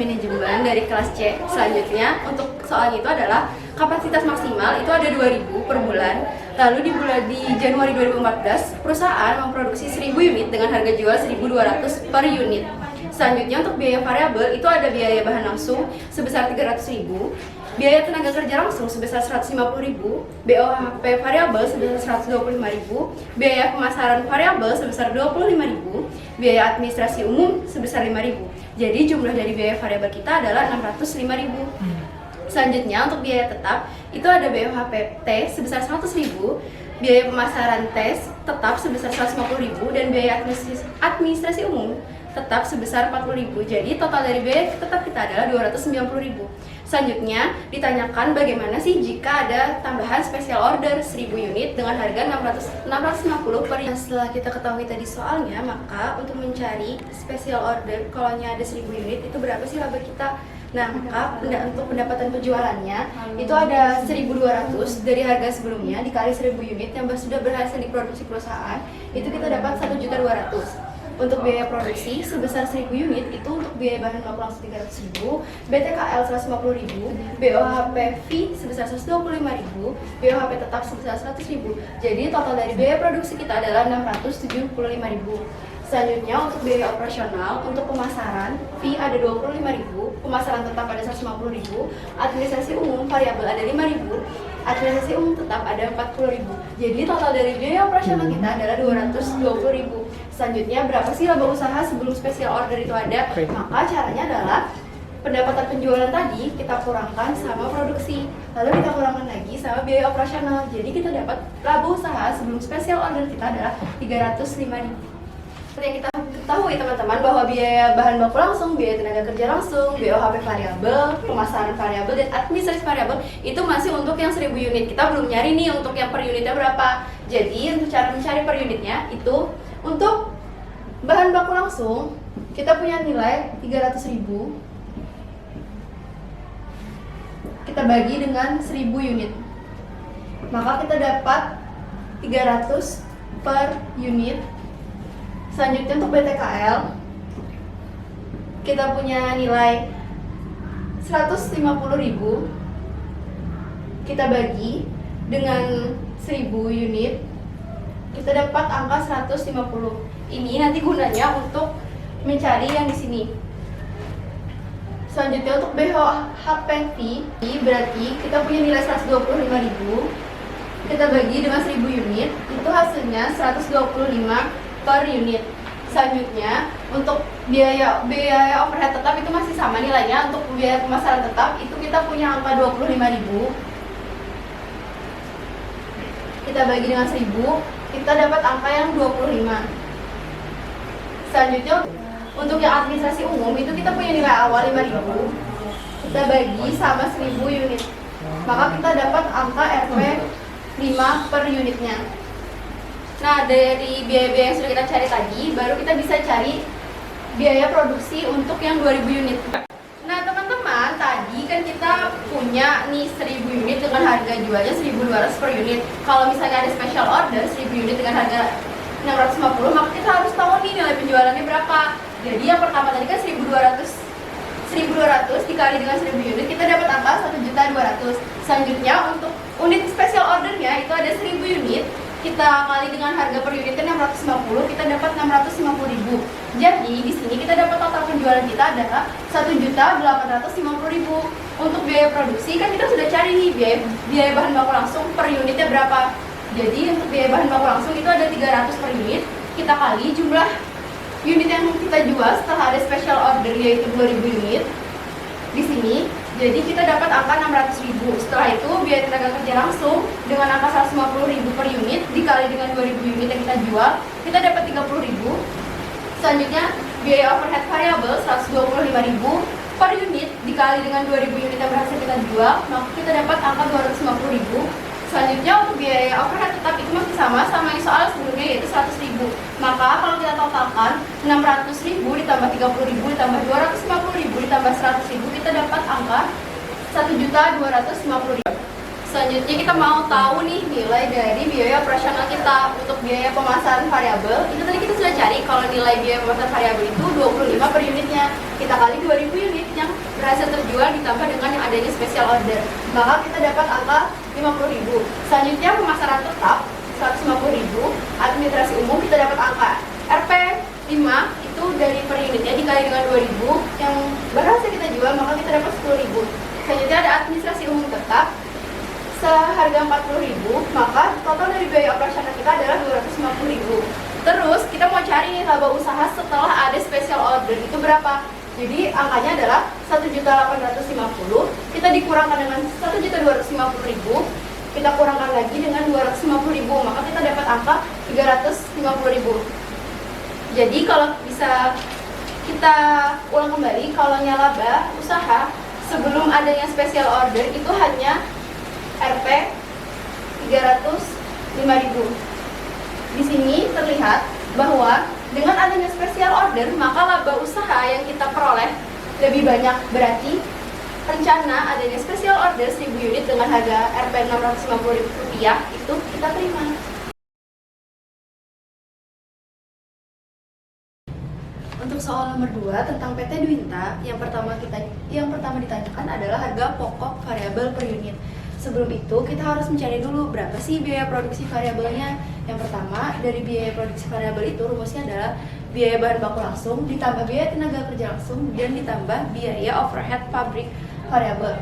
manajemen dari kelas C. Selanjutnya untuk soalnya itu adalah kapasitas maksimal itu ada 2.000 per bulan. Lalu di Januari 2014 perusahaan memproduksi 1.000 unit dengan harga jual 1.200 per unit. Selanjutnya untuk biaya variabel itu ada biaya bahan langsung sebesar 300.000, biaya tenaga kerja langsung sebesar 150.000, BOHP variabel sebesar 125.000, biaya pemasaran variabel sebesar 25.000, biaya administrasi umum sebesar 5.000. Jadi jumlah dari biaya variabel kita adalah 605.000. Selanjutnya untuk biaya tetap itu ada BOHP T sebesar 100.000, biaya pemasaran tes tetap sebesar 150.000 dan biaya administrasi umum tetap sebesar 40.000. Jadi total dari biaya tetap kita adalah 290.000. Selanjutnya ditanyakan bagaimana sih jika ada tambahan special order 1.000 unit dengan harga 650 per unit. Setelah kita ketahui tadi soalnya, maka untuk mencari special order kalau ada 1.000 unit itu berapa sih laba kita? Nah, maka untuk pendapatan penjualannya itu ada 1.200 dari harga sebelumnya dikali 1.000 unit yang sudah berhasil diproduksi perusahaan, itu kita dapat 1.200.000. Untuk biaya produksi sebesar 1.000 unit itu untuk biaya bahan baku langsung 300.000, BTKL 150.000, BOHP fee sebesar 125.000, BOHP tetap sebesar 100.000. Jadi total dari biaya produksi kita adalah 675.000. Selanjutnya untuk biaya operasional, untuk pemasaran fee ada 25.000, pemasaran tetap ada 150.000, administrasi umum variabel ada 5.000, administrasi umum tetap ada 40.000. Jadi total dari biaya operasional kita adalah 220.000. Selanjutnya berapa sih laba usaha sebelum special order itu ada? Maka caranya adalah pendapatan penjualan tadi kita kurangkan sama produksi, lalu kita kurangkan lagi sama biaya operasional. Jadi kita dapat laba usaha sebelum special order kita adalah 305.000. Seperti yang kita ketahui teman-teman bahwa biaya bahan baku langsung, biaya tenaga kerja langsung, BOHP variabel, pemasaran variabel, dan administrasi variabel itu masih untuk yang 1.000 unit. Kita belum nyari nih untuk yang per unitnya berapa. Jadi untuk cara mencari per unitnya itu untuk bahan baku langsung kita punya nilai 300.000, kita bagi dengan 1.000 unit, maka kita dapat 300 per unit. Selanjutnya untuk BTKL kita punya nilai 150.000, kita bagi dengan 1.000 unit, kita dapat angka 150. Ini nanti gunanya untuk mencari yang di sini. Selanjutnya untuk BOHP fee berarti kita punya nilai 125.000, kita bagi dengan 1.000 unit, itu hasilnya 125 per unit. Selanjutnya untuk biaya overhead tetap itu masih sama nilainya. Untuk biaya pemasaran tetap itu kita punya angka 25.000, kita bagi dengan 1.000, kita dapat angka yang 25. Selanjutnya untuk yang administrasi umum itu kita punya nilai awal 5.000, kita bagi sama 1.000 unit, maka kita dapat angka RP 5 per unitnya. Nah, dari biaya-biaya yang sudah kita cari tadi, baru kita bisa cari biaya produksi untuk yang 2.000 unit. Nah, teman-teman, tadi kan kita punya nih 1.000 unit dengan harga jualnya 1.200 per unit. Kalau misalnya ada special order 1.000 unit dengan harga 650, maka kita harus tahu nih nilai penjualannya berapa. Jadi yang pertama tadi kan 1.200 dikali dengan 1.000 unit, kita dapat angka 1.200.000. Selanjutnya untuk unit special ordernya itu ada 1.000 unit, kita kali dengan harga per unitnya 650, kita dapat 650.000. Jadi di sini kita dapat total penjualan kita adalah 1.850.000. Untuk biaya produksi kan kita sudah cari nih biaya bahan baku langsung per unitnya berapa. Jadi untuk biaya bahan baku langsung itu ada 300 per unit, kita kali jumlah unit yang kita jual setelah ada special order yaitu 2.000 unit di sini. Jadi kita dapat angka 600.000. Setelah itu biaya tenaga kerja langsung dengan angka 150.000 per unit dikali dengan 2.000 unit yang kita jual, kita dapat 30.000. Selanjutnya biaya overhead variabel 125.000 per unit dikali dengan 2.000 unit yang berhasil kita jual, maka kita dapat angka 250.000. Selanjutnya untuk biaya overhead tetap itu masih sama yang soal sebelumnya yaitu 100.000. Maka kalau kita totalkan 600.000 ditambah 30.000 ditambah 250.000 ditambah 100.000, kita dapat angka 1.250.000. Selanjutnya kita mau tahu nih nilai dari biaya operasional kita. Untuk biaya pemasaran variabel, itu tadi kita sudah cari kalau nilai biaya pemasaran variabel itu 25 per unitnya. Kita kali 2000 unit yang berhasil terjual ditambah dengan yang adanya special order. Maka kita dapat angka 50.000. Selanjutnya pemasaran tetap 150.000, administrasi umum kita dapat angka RP 5 itu dari per unitnya dikali dengan 2000 yang berhasil kita jual, maka kita dapat 10.000. Selanjutnya ada administrasi umum tetap seharga 40.000, maka total dari biaya operasional kita adalah 250.000. Terus kita mau cari laba usaha setelah ada special order itu berapa? Jadi angkanya adalah 1.850, kita dikurangkan dengan 1.250.000, kita kurangkan lagi dengan 250.000, maka kita dapat angka 350.000. Jadi kalau bisa kita ulang kembali, kalau laba usaha sebelum adanya special order itu hanya Rp 305.000. Di sini terlihat bahwa dengan adanya special order maka laba usaha yang kita peroleh lebih banyak, berarti rencana adanya special order 1000 unit dengan harga Rp 650.000 itu kita terima. Untuk soal nomor 2 tentang PT Dwinta, yang pertama ditanyakan adalah harga pokok variabel per unit. Sebelum itu kita harus mencari dulu berapa sih biaya produksi variabelnya. Yang pertama, dari biaya produksi variabel itu rumusnya adalah biaya bahan baku langsung ditambah biaya tenaga kerja langsung dan ditambah biaya overhead pabrik variabel.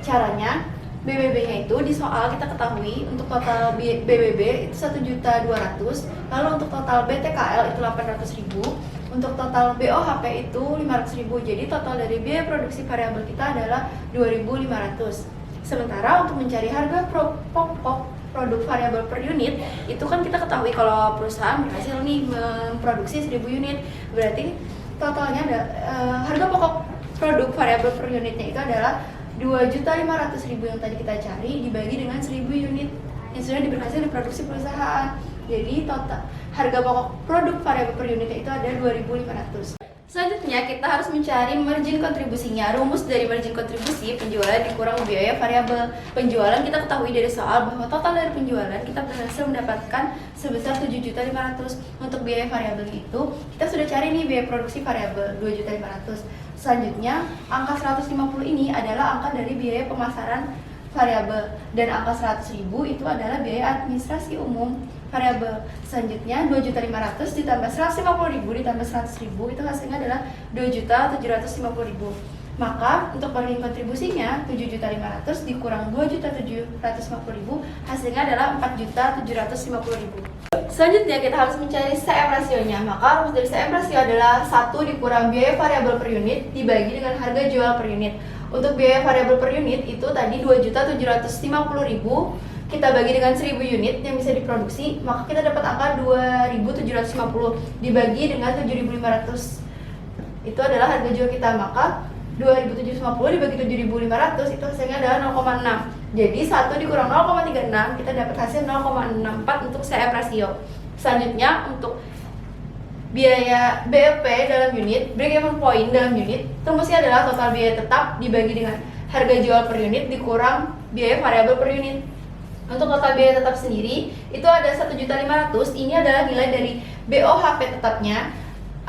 Caranya, BBB-nya itu di soal kita ketahui untuk total BBB itu 1.200.000, lalu untuk total BTKL itu 800.000, untuk total BOHP itu 500.000. Jadi total dari biaya produksi variabel kita adalah 2.500. Sementara untuk mencari harga pokok produk variabel per unit, itu kan kita ketahui kalau perusahaan berhasil nih memproduksi 1000 unit, berarti totalnya ada harga pokok produk variabel per unitnya itu adalah 2.500.000 yang tadi kita cari dibagi dengan 1000 unit yang sudah berhasil diproduksi perusahaan. Jadi total harga pokok produk variabel per unitnya itu ada 2.500. Selanjutnya kita harus mencari margin kontribusinya. Rumus dari margin kontribusi penjualan dikurang biaya variabel. Penjualan kita ketahui dari soal bahwa total dari penjualan kita berhasil mendapatkan sebesar 7.500.000. Untuk biaya variabel itu kita sudah cari nih biaya produksi variabel 2.500.000. Selanjutnya angka 150 ini adalah angka dari biaya pemasaran variabel dan angka 100.000 itu adalah biaya administrasi umum variabel. Selanjutnya 2.500.000 ditambah 150.000 ditambah 100.000 itu hasilnya adalah 2.750.000. Maka untuk margin kontribusinya 7.500.000 dikurang 2.750.000 hasilnya adalah 4.750.000. Selanjutnya kita harus mencari CM rasionya. Maka rumus dari CM rasio adalah 1 dikurang biaya variabel per unit dibagi dengan harga jual per unit. Untuk biaya variabel per unit itu tadi 2.750.000 kita bagi dengan 1000 unit yang bisa diproduksi, maka kita dapat angka 2.750 dibagi dengan 7.500 itu adalah harga jual kita, maka 2.750 dibagi 7.500 itu hasilnya adalah 0,6. Jadi 1 dikurang 0,36 kita dapat hasil 0,64 untuk CM rasio. Selanjutnya untuk biaya BEP dalam unit, break even point dalam unit, rumusnya adalah total biaya tetap dibagi dengan harga jual per unit dikurang biaya variabel per unit. Untuk total biaya tetap sendiri itu ada 1.500.000. Ini adalah nilai dari BOHP tetapnya.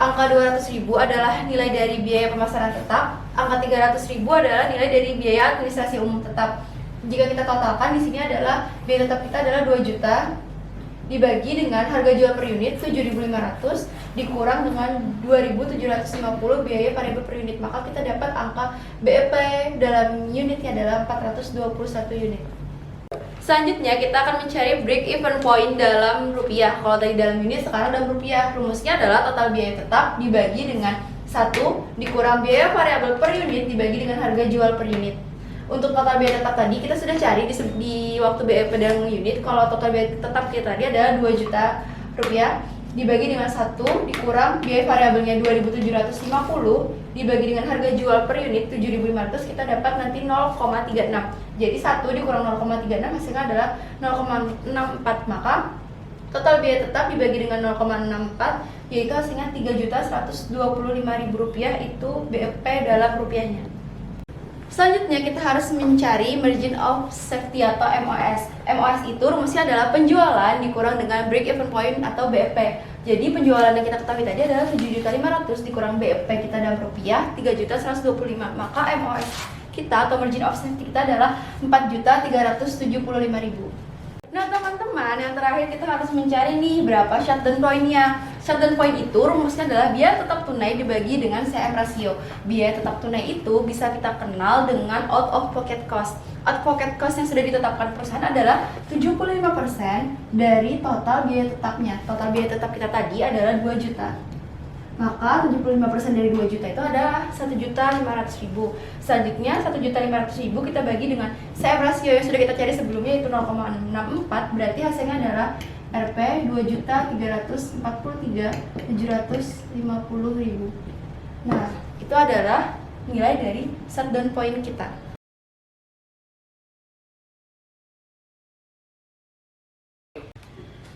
Angka 200.000 adalah nilai dari biaya pemasaran tetap. Angka 300.000 adalah nilai dari biaya administrasi umum tetap. Jika kita totalkan di sini adalah biaya tetap kita adalah 2 juta dibagi dengan harga jual per unit 7.500 dikurang dengan 2.750 biaya variabel per unit, maka kita dapat angka BEP dalam unitnya adalah 421 unit. Selanjutnya kita akan mencari break even point dalam rupiah. Kalau tadi dalam unit, sekarang dalam rupiah. Rumusnya adalah total biaya tetap dibagi dengan 1 dikurang biaya variabel per unit dibagi dengan harga jual per unit. Untuk total biaya tetap tadi kita sudah cari di waktu BEP dalam unit. Kalau total biaya tetap kita tadi adalah 2 juta rupiah dibagi dengan 1 dikurang biaya variabelnya 2.750 dibagi dengan harga jual per unit 7.500, kita dapat nanti 0,36. Jadi 1 dikurang 0,36 hasilnya adalah 0,64. Maka total biaya tetap dibagi dengan 0,64 yaitu hasilnya 3.125.000 rupiah, itu BEP dalam rupiahnya. Selanjutnya kita harus mencari margin of safety atau MOS. MOS itu rumusnya adalah penjualan dikurang dengan break even point atau BEP. Jadi penjualan yang kita ketahui tadi adalah 7.500.000 dikurang BEP kita dalam rupiah 3.125. Maka MOS kita atau margin of safety kita adalah 4.375.000. Nah teman-teman, yang terakhir kita harus mencari nih berapa shutdown point-nya. Shutdown point itu rumusnya adalah biaya tetap tunai dibagi dengan CM rasio. Biaya tetap tunai itu bisa kita kenal dengan out of pocket cost. Out of pocket cost yang sudah ditetapkan perusahaan adalah 75% dari total biaya tetapnya. Total biaya tetap kita tadi adalah 2 juta. Maka 75% dari 2 juta itu adalah 1.500.000. Selanjutnya 1.500.000 kita bagi dengan CM rasio yang sudah kita cari sebelumnya yaitu 0,64. Berarti hasilnya adalah Rp 2.343.750.000. Nah, itu adalah nilai dari shutdown point kita.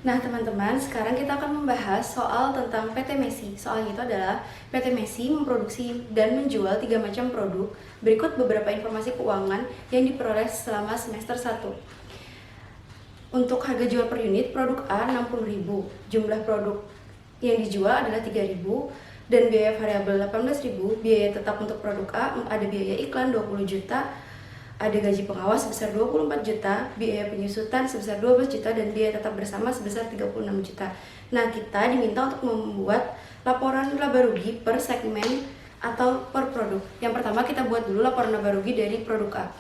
Nah teman-teman, sekarang kita akan membahas soal tentang PT Messi. Soalnya itu adalah PT Messi memproduksi dan menjual 3 macam produk. Berikut beberapa informasi keuangan yang diperoleh selama semester 1. Untuk harga jual per unit, produk A 60.000. Jumlah produk yang dijual adalah 3.000 dan biaya variabel 18.000. Biaya tetap untuk produk A ada biaya iklan 20 juta, ada gaji pengawas sebesar 24 juta, biaya penyusutan sebesar 12 juta, dan biaya tetap bersama sebesar 36 juta. Nah, kita diminta untuk membuat laporan laba rugi per segmen atau per produk. Yang pertama kita buat dulu laporan laba rugi dari produk A.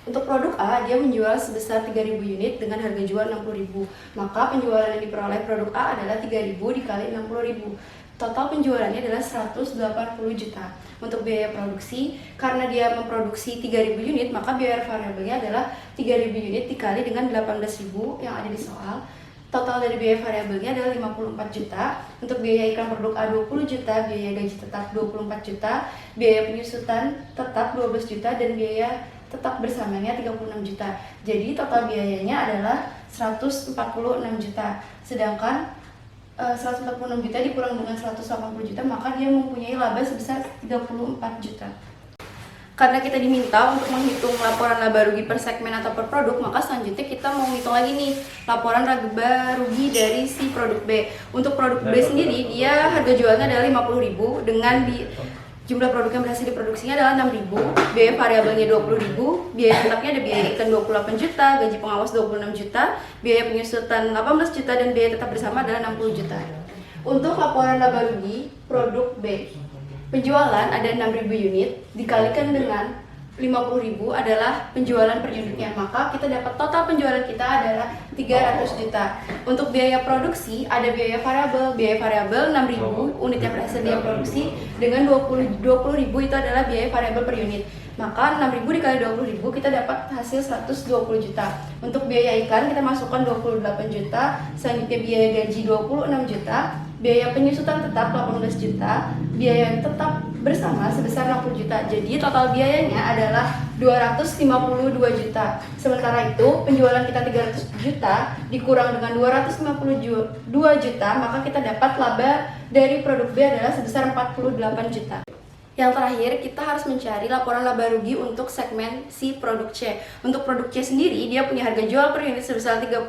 Untuk produk A, dia menjual sebesar 3.000 unit dengan harga jual 60.000. Maka penjualan yang diperoleh produk A adalah 3.000 dikali 60.000. Total penjualannya adalah 180 juta. Untuk biaya produksi, karena dia memproduksi 3.000 unit, maka biaya variabelnya adalah 3.000 unit dikali dengan 18.000 yang ada di soal. Total dari biaya variabelnya adalah 54 juta. Untuk biaya iklan produk A 20 juta, biaya gaji tetap 24 juta, biaya penyusutan tetap 12 juta, dan biaya tetap bersamanya 36 juta. Jadi total biayanya adalah 146 juta. Sedangkan 146 juta dikurang dengan 180 juta, maka dia mempunyai laba sebesar 34 juta. Karena kita diminta untuk menghitung laporan laba rugi per segmen atau per produk, maka selanjutnya kita mau hitung lagi nih laporan laba rugi dari si produk B. Untuk produk B sendiri, dia harga jualnya adalah 50.000 dengan jumlah produk yang berhasil diproduksinya adalah 6.000, biaya variabelnya 20.000, biaya tetapnya ada biaya iklan 28 juta, gaji pengawas 26 juta, biaya penyusutan 18 juta, dan biaya tetap bersama adalah 60 juta. Untuk laporan laba rugi produk B, penjualan ada 6.000 unit dikalikan dengan 50.000 adalah penjualan per unitnya, maka kita dapat total penjualan kita adalah 300 juta. Untuk biaya produksi ada biaya variabel 6.000 unit yang berhasil dia produksi dengan 20.000 itu adalah biaya variabel per unit. Maka 6.000 dikali 20.000 kita dapat hasil 120 juta. Untuk biaya iklan kita masukkan 28 juta, selanjutnya biaya gaji 26 juta, biaya penyusutan tetap 18 juta, biaya tetap bersama sebesar 60 juta. Jadi total biayanya adalah 252 juta. Sementara itu penjualan kita 300 juta dikurang dengan 252 juta, maka kita dapat laba dari produk B adalah sebesar 48 juta. Yang terakhir, kita harus mencari laporan laba rugi untuk segmen si produk C. Untuk produk C sendiri, dia punya harga jual per unit sebesar 30.000.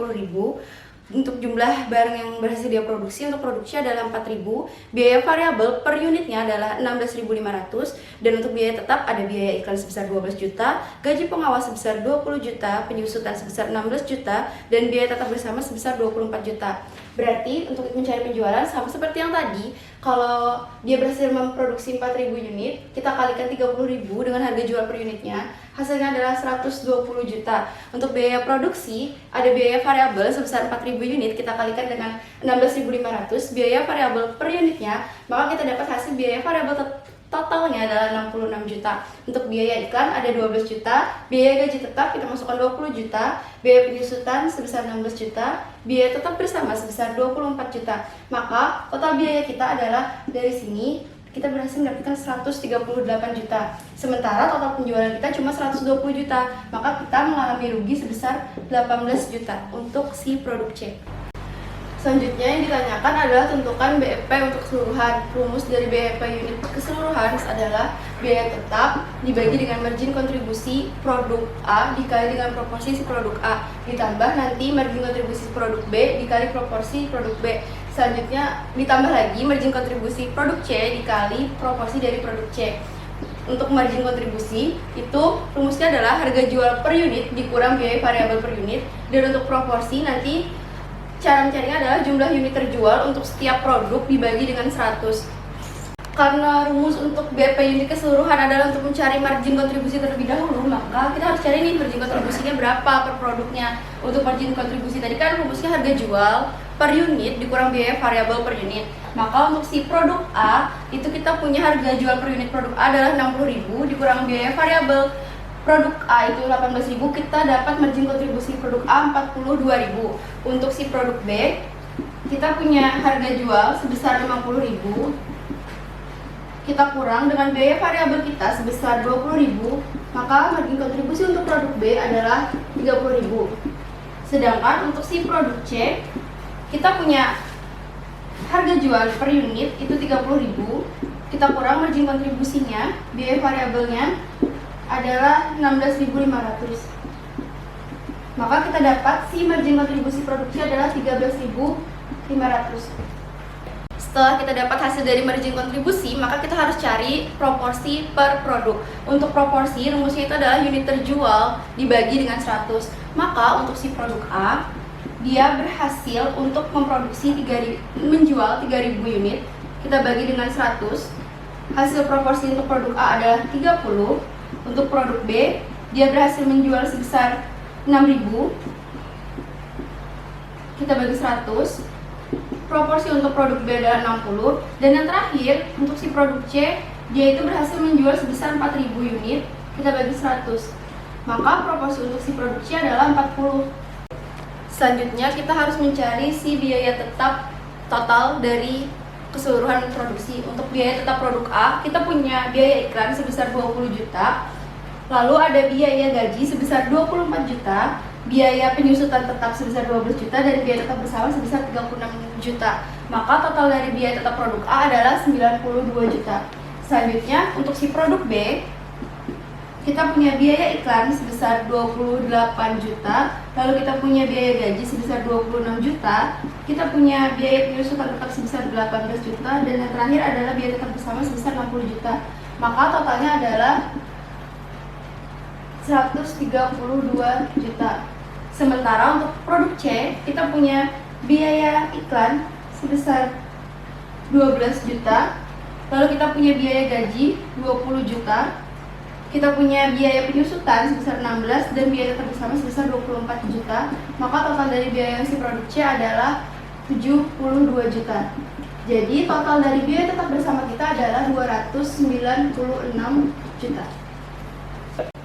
Untuk jumlah barang yang berhasil dia produksi, untuk produksi adalah 4.000, biaya variabel per unitnya adalah 16.500, dan untuk biaya tetap ada biaya iklan sebesar 12 juta, gaji pengawas sebesar 20 juta, penyusutan sebesar 16 juta, dan biaya tetap bersama sebesar 24 juta. Berarti untuk mencari penjualan sama seperti yang tadi, kalau dia berhasil memproduksi 4.000 unit, kita kalikan 30.000 dengan harga jual per unitnya, hasilnya adalah 120 juta. Untuk biaya produksi, ada biaya variabel sebesar 4.000 unit, kita kalikan dengan 16.500, biaya variabel per unitnya, maka kita dapat hasil biaya variabel totalnya adalah 66 juta. Untuk biaya iklan ada 12 juta, biaya gaji tetap kita masukkan 20 juta, biaya penyusutan sebesar 16 juta, biaya tetap bersama sebesar 24 juta. Maka total biaya kita adalah dari sini kita berhasil mendapatkan 138 juta. Sementara total penjualan kita cuma 120 juta, maka kita mengalami rugi sebesar 18 juta untuk si produk C. Selanjutnya yang ditanyakan adalah tentukan BEP untuk keseluruhan. Rumus dari BEP unit keseluruhan adalah biaya tetap dibagi dengan margin kontribusi produk A dikali dengan proporsi si produk A, ditambah nanti margin kontribusi produk B dikali proporsi produk B. Selanjutnya ditambah lagi margin kontribusi produk C dikali proporsi dari produk C. Untuk margin kontribusi itu rumusnya adalah harga jual per unit dikurang biaya variabel per unit, dan untuk proporsi nanti cara mencarinya adalah jumlah unit terjual untuk setiap produk dibagi dengan 100. Karena rumus untuk BP unit keseluruhan adalah untuk mencari margin kontribusi terlebih dahulu, maka kita harus cari nih margin kontribusinya berapa per produknya. Untuk margin kontribusi tadi kan rumusnya harga jual per unit dikurang biaya variabel per unit. Maka untuk si produk A, itu kita punya harga jual per unit produk A adalah 60.000 dikurang biaya variabel produk A itu 18.000, kita dapat margin kontribusi produk A 42.000. Untuk si produk B, kita punya harga jual sebesar 50.000, kita kurang dengan biaya variabel kita sebesar 20.000, maka margin kontribusi untuk produk B adalah 30.000. Sedangkan untuk si produk C, kita punya harga jual per unit itu 30.000, kita kurang margin kontribusinya, biaya variabelnya adalah 16.500. Maka kita dapat si margin kontribusi produksi adalah 13.500. Setelah kita dapat hasil dari margin kontribusi, maka kita harus cari proporsi per produk. Untuk proporsi, rumusnya itu adalah unit terjual dibagi dengan 100. Maka untuk si produk A, dia berhasil untuk menjual 3.000 unit, kita bagi dengan 100. Hasil proporsi untuk produk A adalah 30. Untuk produk B, dia berhasil menjual sebesar 6.000, kita bagi 100. Proporsi untuk produk B adalah 60. Dan yang terakhir, untuk si produk C, dia itu berhasil menjual sebesar 4.000 unit, kita bagi 100. Maka proporsi untuk si produk C adalah 40. Selanjutnya kita harus mencari si biaya tetap total dari keseluruhan produksi. Untuk biaya tetap produk A, kita punya biaya iklan sebesar 20 juta, lalu ada biaya gaji sebesar 24 juta, biaya penyusutan tetap sebesar 12 juta, dan biaya tetap bersama sebesar 36 juta. Maka total dari biaya tetap produk A adalah 92 juta. Selanjutnya untuk si produk B, kita punya biaya iklan sebesar 28 juta, lalu kita punya biaya gaji sebesar 26 juta, kita punya biaya penyusutan tetap sebesar 18 juta, dan yang terakhir adalah biaya tetap bersama sebesar 60 juta. Maka totalnya adalah 132 juta. Sementara untuk produk C, kita punya biaya iklan sebesar 12 juta, lalu kita punya biaya gaji 20 juta, kita punya biaya penyusutan sebesar 16, dan biaya tetap bersama sebesar 24 juta. Maka total dari biaya yang si produk C adalah 72 juta. Jadi total dari biaya tetap bersama kita adalah 296 juta.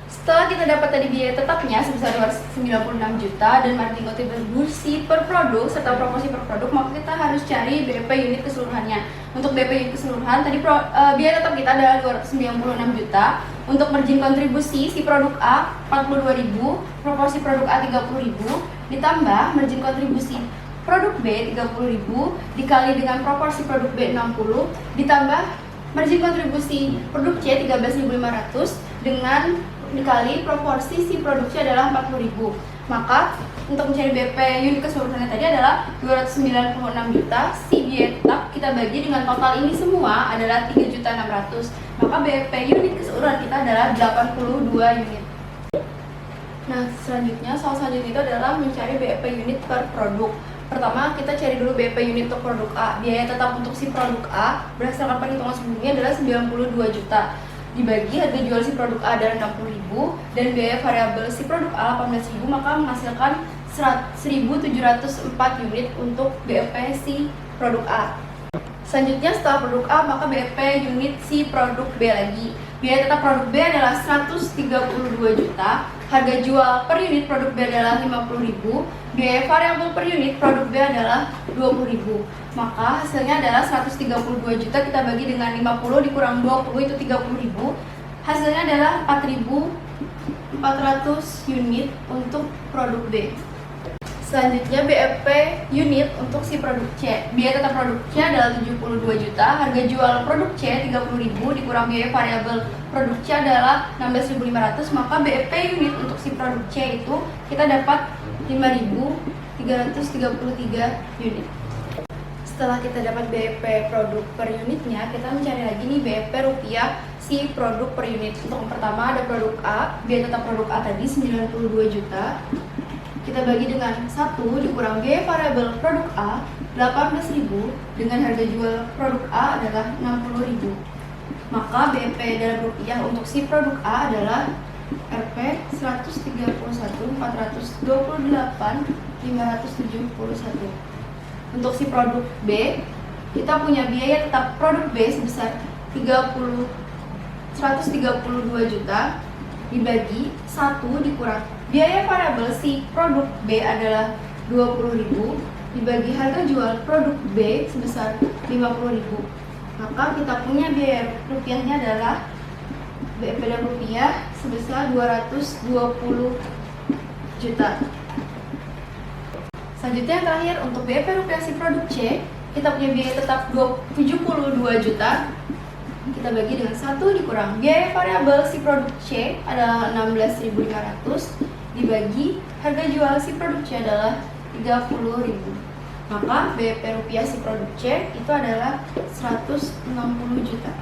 Setelah kita dapat tadi biaya tetapnya sebesar 296 juta dan margin kontribusi per produk serta proporsi per produk, maka kita harus cari BP unit keseluruhannya. Untuk BP unit keseluruhan tadi biaya tetap kita adalah 296 juta. Untuk margin kontribusi si produk A 42.000, proporsi produk A 30.000, ditambah margin kontribusi produk B 30.000 dikali dengan proporsi produk B 60, ditambah margin kontribusi produk C 13.500 dengan dikali proporsi si produksi adalah 40.000. Maka untuk mencari BP unit keseluruhannya tadi adalah 296 juta. Si biaya tetap kita bagi dengan total ini semua adalah 3.600.000. Maka BP unit keseluruhan kita adalah 82 unit. Nah, selanjutnya soal selanjutnya itu adalah mencari BP unit per produk. Pertama, kita cari dulu BP unit untuk produk A. Biaya tetap untuk si produk A berdasarkan perhitungan sebelumnya adalah 92 juta. Dibagi harga jual si produk A adalah 60.000 dan biaya variabel si produk A 18.000, maka menghasilkan 1.704 unit untuk BP si produk A. Selanjutnya setelah produk A, maka BP unit si produk B lagi. Biaya tetap produk B adalah 132 juta, harga jual per unit produk B adalah 50.000, biaya variabel per unit produk B adalah 20.000. Maka hasilnya adalah 132 juta kita bagi dengan 50 dikurang 20 itu 30.000. Hasilnya adalah 4.400 unit untuk produk B. Selanjutnya BEP unit untuk si produk C. Biaya tetap produk C adalah 72 juta, harga jual produk C 30.000 dikurang biaya variabel produk C adalah 16.500, maka BEP unit untuk si produk C itu kita dapat 5.333 unit. Setelah kita dapat BEP produk per unitnya, kita mencari lagi nih BEP rupiah si produk per unit. Untuk yang pertama ada produk A, biaya tetap produk A tadi 92 juta. Kita bagi dengan 1 dikurang biaya variabel produk A 18.000 dengan harga jual produk A adalah 60.000. Maka BEP dalam rupiah untuk si produk A adalah Rp 131.428.571. Untuk si produk B, kita punya biaya tetap produk B sebesar 132 juta dibagi 1 dikurang biaya variabel si produk B adalah 20.000 dibagi harga jual produk B sebesar 50.000. Maka kita punya biaya rupiahnya adalah BEP dalam rupiah sebesar 220 juta. Selanjutnya yang terakhir untuk BEP rupiah si produk C, kita punya biaya tetap 72 juta. Kita bagi dengan 1 dikurang biaya variabel si produk C adalah 16.500 dibagi harga jual si produk C adalah 30.000. Maka BEP rupiah si produk C itu adalah 160 juta.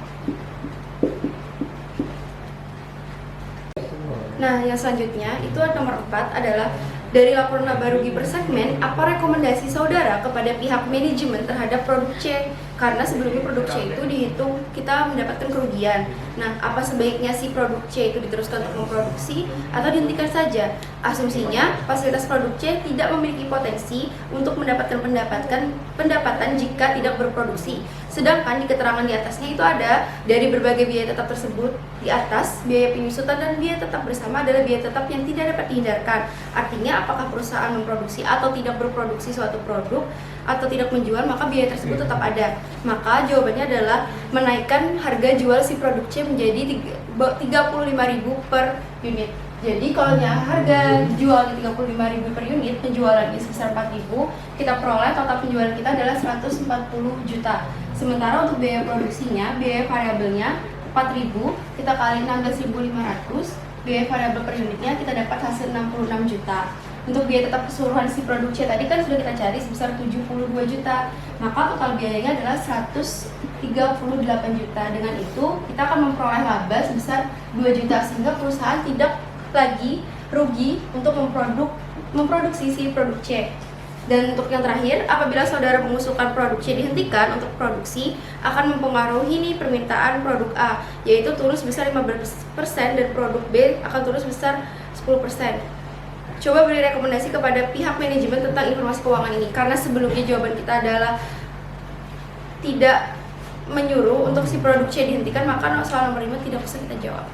Nah, yang selanjutnya itu nomor 4 adalah dari laporan laba rugi per segmen, apa rekomendasi saudara kepada pihak manajemen terhadap produk C? Karena sebelumnya produk C itu dihitung kita mendapatkan kerugian. Nah, apa sebaiknya si produk C itu diteruskan untuk memproduksi atau dihentikan saja? Asumsinya, fasilitas produk C tidak memiliki potensi untuk mendapatkan pendapatan jika tidak berproduksi. Sedangkan di keterangan di atasnya itu ada dari berbagai biaya tetap tersebut di atas, biaya penyusutan dan biaya tetap bersama adalah biaya tetap yang tidak dapat dihindarkan. Artinya apakah perusahaan memproduksi atau tidak berproduksi suatu produk atau tidak menjual, maka biaya tersebut tetap ada. Maka jawabannya adalah menaikkan harga jual si produk C menjadi 35.000 per unit. Jadi kalau harga jualnya 35.000 per unit, penjualannya sebesar 4.000, kita peroleh total penjualan kita adalah 140 juta. Sementara untuk biaya produksinya, biaya variabelnya 4.000, kita kali 16.500, biaya variabel per unitnya kita dapat hasil 66 juta. Untuk biaya tetap keseluruhan si produk C tadi kan sudah kita cari sebesar 72 juta. Maka total biayanya adalah 138 juta. Dengan itu kita akan memperoleh laba sebesar 2 juta sehingga perusahaan tidak lagi rugi untuk memproduksi si produk C. Dan untuk yang terakhir, apabila saudara mengusulkan produk C dihentikan untuk produksi, akan mempengaruhi nih permintaan produk A, yaitu turun sebesar 15% dan produk B akan turun sebesar 10%. Coba beri rekomendasi kepada pihak manajemen tentang informasi keuangan ini, karena sebelumnya jawaban kita adalah tidak menyuruh untuk si produk C dihentikan, maka soal nomor 5 tidak bisa kita jawab.